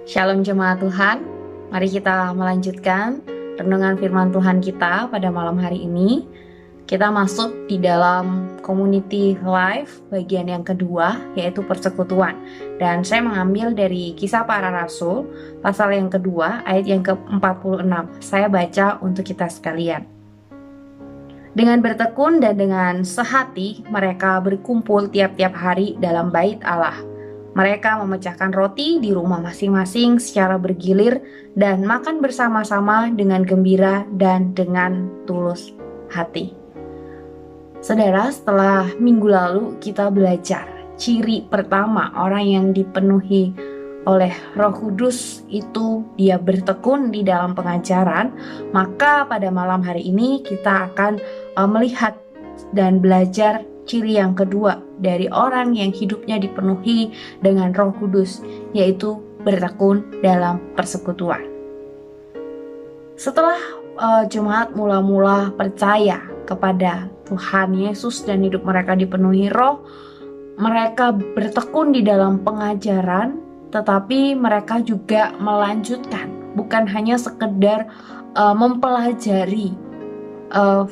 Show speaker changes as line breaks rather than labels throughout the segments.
Shalom jemaat Tuhan, mari kita melanjutkan renungan firman Tuhan kita pada malam hari ini. Kita masuk di dalam community life bagian yang kedua, yaitu persekutuan. Dan saya mengambil dari Kisah Para Rasul, pasal yang kedua, ayat yang ke-46. Saya baca untuk kita sekalian. Dengan bertekun dan dengan sehati, mereka berkumpul tiap-tiap hari dalam bait Allah. Mereka memecahkan roti di rumah masing-masing secara bergilir dan makan bersama-sama dengan gembira dan dengan tulus hati. Saudara, setelah minggu lalu kita belajar ciri pertama orang yang dipenuhi oleh Roh Kudus itu dia bertekun di dalam pengajaran. Maka pada malam hari ini kita akan melihat dan belajar ciri yang kedua dari orang yang hidupnya dipenuhi dengan Roh Kudus, yaitu bertekun dalam persekutuan. Setelah jemaat mula-mula percaya kepada Tuhan Yesus dan hidup mereka dipenuhi Roh, mereka bertekun di dalam pengajaran, tetapi mereka juga melanjutkan, bukan hanya sekedar mempelajari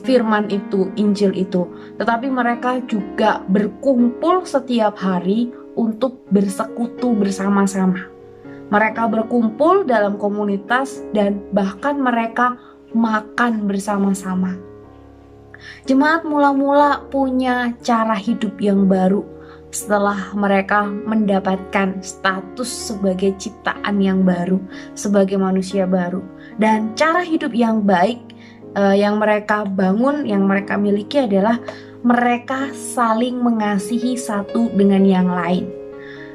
firman itu, Injil itu, tetapi mereka juga berkumpul setiap hari untuk bersekutu bersama-sama. Mereka berkumpul dalam komunitas dan bahkan mereka makan bersama-sama. Jemaat mula-mula punya cara hidup yang baru setelah mereka mendapatkan status sebagai ciptaan yang baru, sebagai manusia baru. Dan cara hidup yang baik yang mereka bangun, yang mereka miliki adalah mereka saling mengasihi satu dengan yang lain.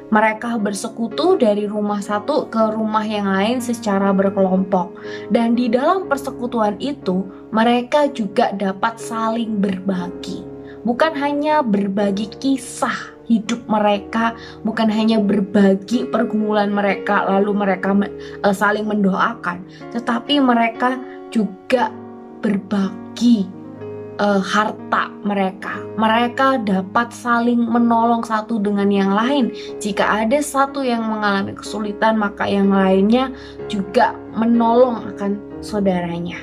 Mereka bersekutu dari rumah satu ke rumah yang lain secara berkelompok. Dan di dalam persekutuan itu, mereka juga dapat saling berbagi. Bukan hanya berbagi kisah hidup mereka, bukan hanya berbagi pergumulan mereka, lalu mereka saling mendoakan, tetapi mereka juga berbagi harta mereka. Mereka dapat saling menolong satu dengan yang lain. Jika ada satu yang mengalami kesulitan, maka yang lainnya juga menolong akan saudaranya.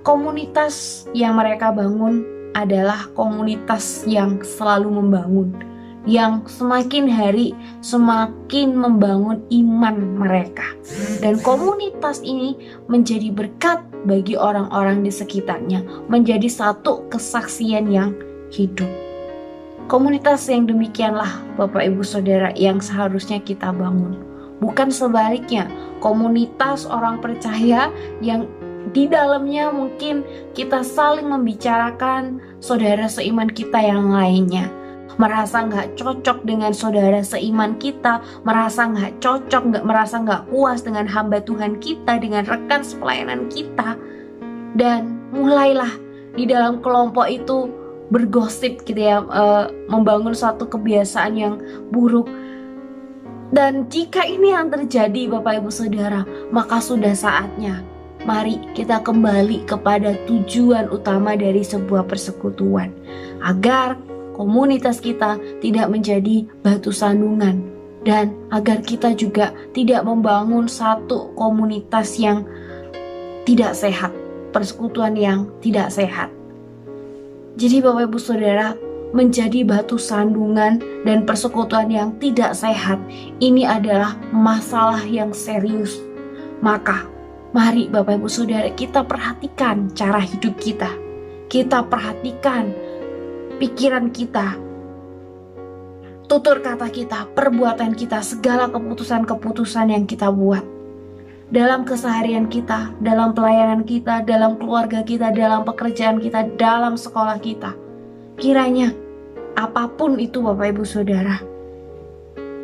Komunitas yang mereka bangun adalah komunitas yang selalu membangun, yang semakin hari semakin membangun iman mereka. Dan komunitas ini menjadi berkat bagi orang-orang di sekitarnya, menjadi satu kesaksian yang hidup. Komunitas yang demikianlah Bapak Ibu Saudara yang seharusnya kita bangun. Bukan sebaliknya, komunitas orang percaya yang di dalamnya mungkin kita saling membicarakan saudara seiman kita yang lainnya, merasa nggak cocok dengan saudara seiman kita, merasa nggak cocok, merasa nggak puas dengan hamba Tuhan kita, dengan rekan sepelayanan kita, dan mulailah di dalam kelompok itu bergosip gitu ya, membangun suatu kebiasaan yang buruk. Dan jika ini yang terjadi Bapak Ibu Saudara, maka sudah saatnya mari kita kembali kepada tujuan utama dari sebuah persekutuan, agar komunitas kita tidak menjadi batu sandungan, dan agar kita juga tidak membangun satu komunitas yang tidak sehat, persekutuan yang tidak sehat. Jadi Bapak Ibu Saudara, menjadi batu sandungan dan persekutuan yang tidak sehat, ini adalah masalah yang serius. Maka mari Bapak Ibu Saudara, kita perhatikan cara hidup kita. Kita perhatikan pikiran kita, tutur kata kita, perbuatan kita, segala keputusan-keputusan yang kita buat dalam keseharian kita, dalam pelayanan kita, dalam keluarga kita, dalam pekerjaan kita, dalam sekolah kita. Kiranya apapun itu Bapak Ibu Saudara,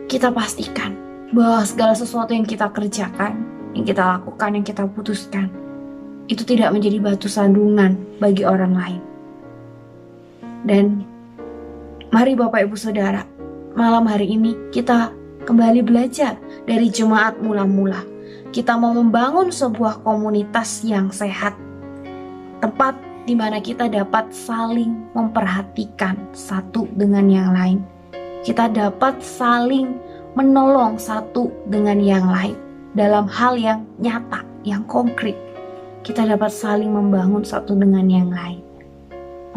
kita pastikan bahwa segala sesuatu yang kita kerjakan, yang kita lakukan, yang kita putuskan, itu tidak menjadi batu sandungan bagi orang lain. Dan mari Bapak Ibu Saudara, malam hari ini kita kembali belajar dari jemaat mula-mula. Kita mau membangun sebuah komunitas yang sehat, tempat di mana kita dapat saling memperhatikan satu dengan yang lain. Kita dapat saling menolong satu dengan yang lain. dalam hal yang nyata, yang konkret. Kita dapat saling membangun satu dengan yang lain.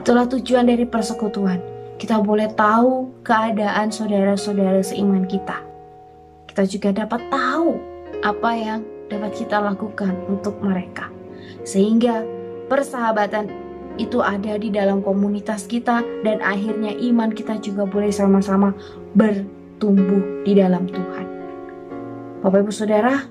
Itulah tujuan dari persekutuan. Kita boleh tahu keadaan saudara-saudara seiman kita. Kita juga dapat tahu apa yang dapat kita lakukan untuk mereka. Sehingga persahabatan itu ada di dalam komunitas kita, dan akhirnya iman kita juga boleh sama-sama bertumbuh di dalam Tuhan. Bapak Ibu Saudara,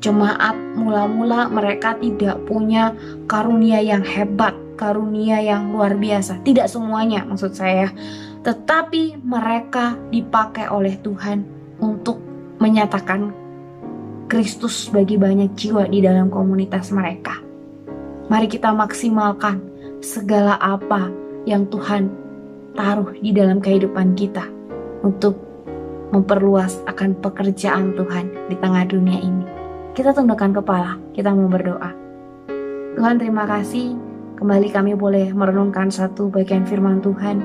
jemaat mula-mula mereka tidak punya karunia yang hebat, karunia yang luar biasa. Tidak semuanya maksud saya. Tetapi mereka dipakai oleh Tuhan untuk menyatakan Kristus bagi banyak jiwa di dalam komunitas mereka. Mari kita maksimalkan segala apa yang Tuhan taruh di dalam kehidupan kita untuk memperluas akan pekerjaan Tuhan di tengah dunia ini. Kita tundukkan kepala, kita mau berdoa. Tuhan, terima kasih. Kembali kami boleh merenungkan satu bagian firman Tuhan.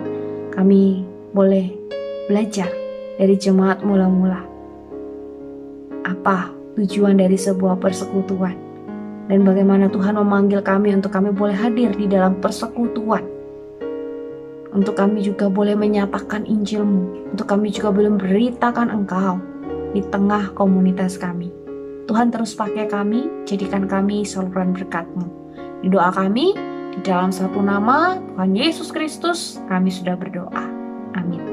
Kami boleh belajar dari jemaat mula-mula. Apa tujuan dari sebuah persekutuan? Dan bagaimana Tuhan memanggil kami untuk kami boleh hadir di dalam persekutuan. Untuk kami juga boleh menyatakan Injil-Mu. Untuk kami juga boleh memberitakan Engkau di tengah komunitas kami. Tuhan terus pakai kami, jadikan kami saluran berkat-Mu. Di doa kami, di dalam satu nama Tuhan Yesus Kristus, kami sudah berdoa. Amin.